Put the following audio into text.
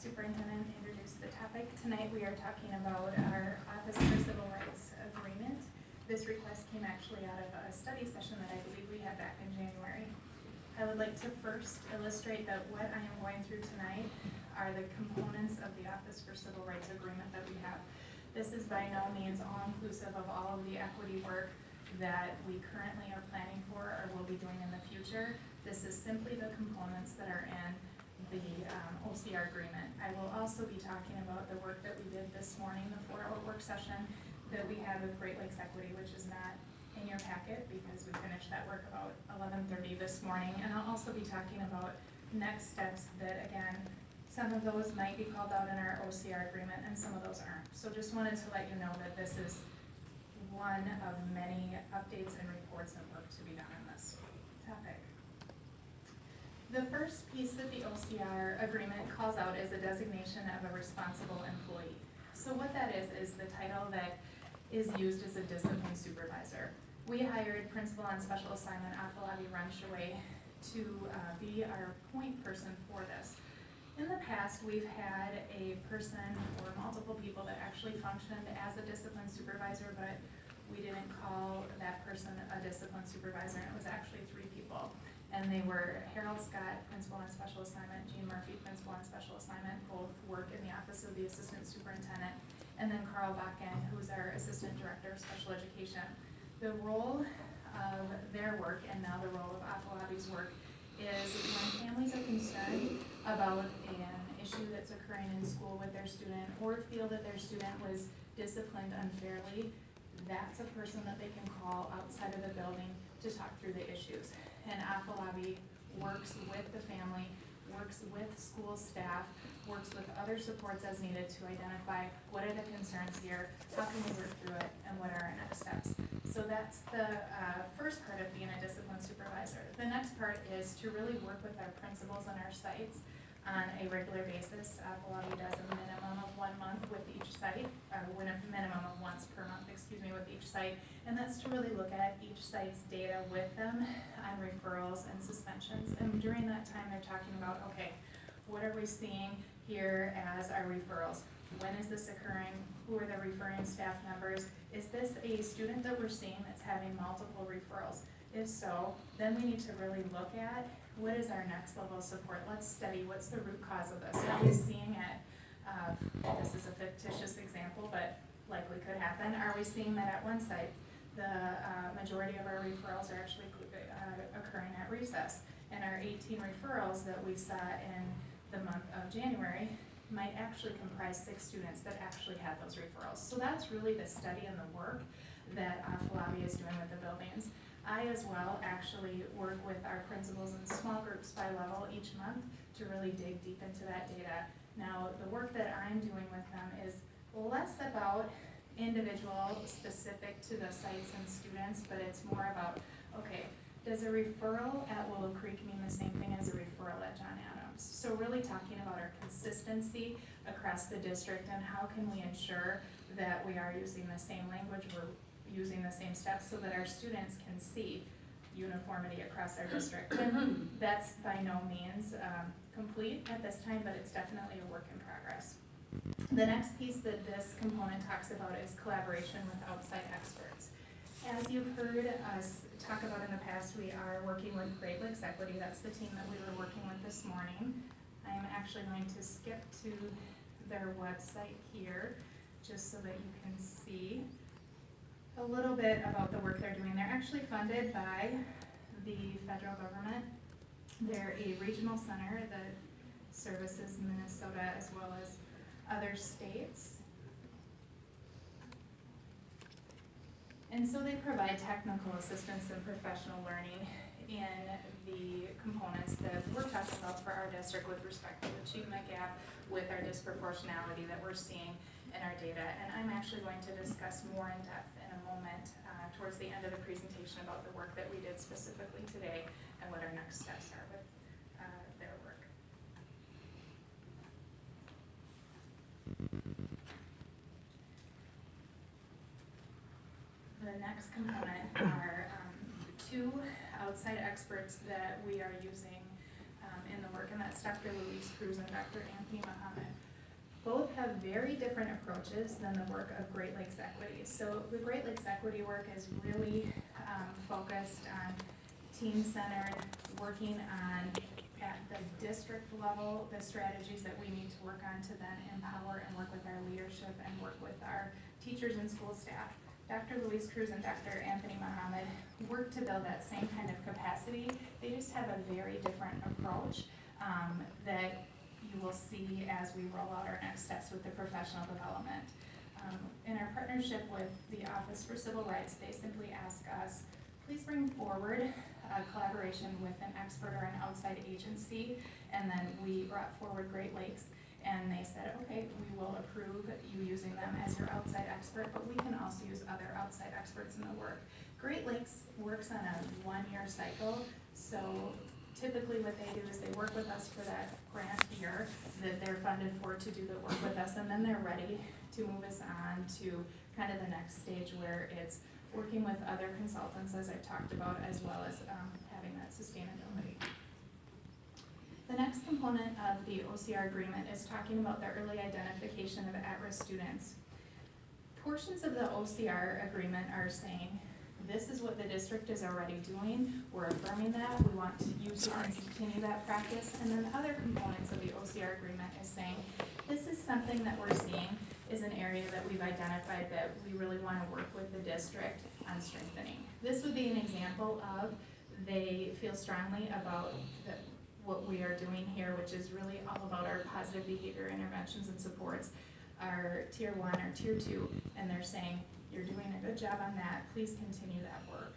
Superintendent introduce the topic. Tonight we are talking about our Office for Civil Rights Agreement. This request came actually out of a study session that I believe we had back in January. I would like to first illustrate that what I am going through tonight are the components of the Office for Civil Rights Agreement that we have. This is by no means all inclusive of all of the equity work that we currently are planning for or will be doing in the future. This is simply the components that are in the OCR agreement. I will also be talking about the work that we did this morning, the 4-hour work session that we had with Great Lakes Equity, which is not in your packet because we finished that work about 11:30 this morning. And I'll also be talking about next steps that, again, some of those might be called out in our OCR agreement and some of those aren't. So just wanted to let you know that this is one of many updates and reports and work to be done in this topic. The first piece that the OCR agreement calls out is a designation of a responsible employee. So what that is the title that is used as a discipline supervisor. We hired Principal on Special Assignment Afolabi Runshaway to be our point person for this. In the past, we've had a person or multiple people that actually functioned as a discipline supervisor, but we didn't call that person a discipline supervisor, and it was actually 3 people. And they were Harold Scott, Principal on Special Assignment, Jean Murphy, Principal on Special Assignment, both work in the Office of the Assistant Superintendent, and then Carl Bakken, who's our Assistant Director of Special Education. The role of their work, and now the role of Afolabi's work, is when families are concerned about an issue that's occurring in school with their student, or feel that their student was disciplined unfairly, that's a person that they can call outside of the building to talk through the issues. And Afolabi works with the family, works with school staff, works with other supports as needed to identify what are the concerns here, how can we work through it, and what are our next steps. So that's the first part of being a discipline supervisor. The next part is to really work with our principals on our sites on a regular basis. Afolabi does a minimum of 1 month with each site, a minimum of once per month, with each site. And that's to really look at each site's data with them on referrals and suspensions. And during that time, they're talking about, okay, what are we seeing here as our referrals? When is this occurring? Who are the referring staff members? Is this a student that we're seeing that's having multiple referrals? If so, then we need to really look at what is our next level of support. Let's study what's the root cause of this. Are we seeing it, this is a fictitious example, but likely could happen. Are we seeing that at one site, the majority of our referrals are actually occurring at recess? And our 18 referrals that we saw in the month of January might actually comprise 6 students that actually had those referrals. So that's really the study and the work that Afolabi is doing with the buildings. I as well actually work with our principals in small groups by level each month to really dig deep into that data. Now, the work that I'm doing with them is less about individual specific to the sites and students, but it's more about, okay, does a referral at Willow Creek mean the same thing as a referral at John Adams? So really talking about our consistency across the district and how can we ensure that we are using the same language, we're using the same steps so that our students can see uniformity across our district. And that's by no means complete at this time, but it's definitely a work in progress. The next piece that this component talks about is collaboration with outside experts. As you've heard us talk about in the past, we are working with Great Lakes Equity. That's the team that we were working with this morning. I'm actually going to skip to their website here just so that you can see a little bit about the work they're doing. They're actually funded by the federal government. They're a regional center that services Minnesota as well as other states. And so they provide technical assistance and professional learning in the components that we're talking about for our district with respect to the achievement gap, with our disproportionality that we're seeing in our data. And I'm actually going to discuss more in depth in a moment towards the end of the presentation about the work that we did specifically today and what our next steps are with their work. The next component are 2 outside experts that we are using in the work, and that's Dr. Louise Cruz and Dr. Anthony Muhammad. Both have very different approaches than the work of Great Lakes Equity. So the Great Lakes Equity work is really focused on team-centered, working on at the district level, the strategies that we need to work on to then empower and work with our leadership and work with our teachers and school staff. Dr. Louise Cruz and Dr. Anthony Muhammad work to build that same kind of capacity. They just have a very different approach that you will see as we roll out our next steps with the professional development. In our partnership with the Office for Civil Rights, they simply ask us, please bring forward a collaboration with an expert or an outside agency, and then we brought forward Great Lakes, and they said, okay, we will approve you using them as your outside expert, but we can also use other outside experts in the work. Great Lakes works on a one-year cycle, so typically what they do is they work with us for that grant year that they're funded for to do the work with us, and then they're ready to move us on to kind of the next stage where it's working with other consultants, as I've talked about, as well as having that sustainability. The next component of the OCR agreement is talking about the early identification of at-risk students. Portions of the OCR agreement are saying, this is what the district is already doing, we're affirming that, we want you to continue that practice, and then other components of the OCR agreement is saying, this is something that we're seeing is an area that we've identified that we really want to work with the district on strengthening. This would be an example of they feel strongly about what we are doing here, which is really all about our positive behavior interventions and supports, our tier 1 or tier 2, and they're saying, you're doing a good job on that, please continue that work.